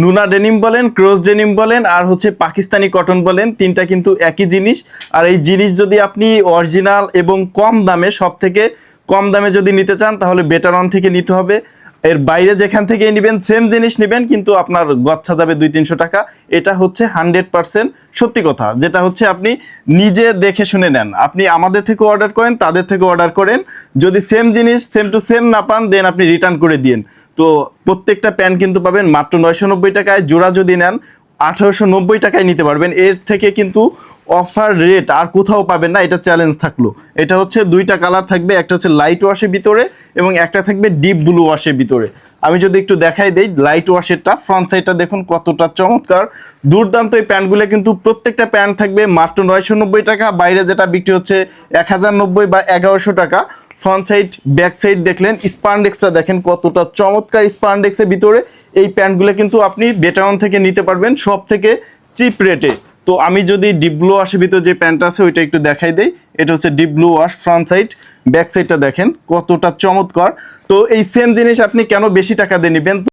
নুনা denim বলেন, cross denim বলেন, আর হচ্ছে পাকিস্তানি কটন বলেন, তিনটা কিন্তু একই জিনিস। আর এই জিনিস যদি আপনি অরিজিনাল এবং কম দামে, সব থেকে কম দামে যদি নিতে চান তাহলে বেটার অন থেকে নিতে হবে। এর বাইরে যেখান থেকেই নেবেন সেম জিনিস নেবেন, কিন্তু আপনার গচ্ছা যাবে 200-300 টাকা। এটা হচ্ছে 100% সত্যি কথা, যেটা হচ্ছে আপনি নিজে দেখে শুনে নেন। আপনি আমাদের থেকে অর্ডার করেন, তাদের থেকে অর্ডার করেন, যদি সেম জিনিস সেম টু সেম না পান দেন আপনি রিটার্ন করে দিন। তো প্রত্যেকটা প্যান্ট কিন্তু পাবেন মাত্র 990 টাকায়। জোড়া যদি নেন 1890 টাকায় নিতে পারবেন। এর থেকে কিন্তু অফার রেট আর কোথাও পাবেন না, এটা চ্যালেঞ্জ থাকলো। এটা হচ্ছে দুইটা কালার থাকবে, একটা হচ্ছে লাইট ওয়াশের ভিতরে এবং একটা থাকবে ডিপ ব্লু ওয়াশের ভিতরে। আমি যদি একটু দেখাই দেই লাইট ওয়াশেরটা, ফ্রন্ট সাইডটা দেখুন কতটা চমৎকার, দুর্দান্ত। এই প্যান্টগুলো কিন্তু প্রত্যেকটা প্যান্ট থাকবে মাত্র 990 টাকা, বাইরে যেটা বিক্রি হচ্ছে 1090 বা 1100 টাকা। ফ্রন্ট সাইড ব্যাক সাইড দেখলেন, স্পান্ডেক্সটা দেখেন কতটা চমৎকার। স্পান্ডেক্সের ভিতরে এই প্যান্টগুলো কিন্তু আপনি বেটারন থেকে নিতে পারবেন সব থেকে চিপ রেটে। তো আমি যদি ডিপ ব্লু ওয়াশের ভিতরে যে প্যান্টটা আছে ওইটা একটু দেখাই দেই। এটা হচ্ছে deep blue wash, front side back সাইডটা দেখেন কতটা চমৎকার। তো এই সেম জিনিস আপনি কেন বেশি টাকা দিয়ে নেবেন?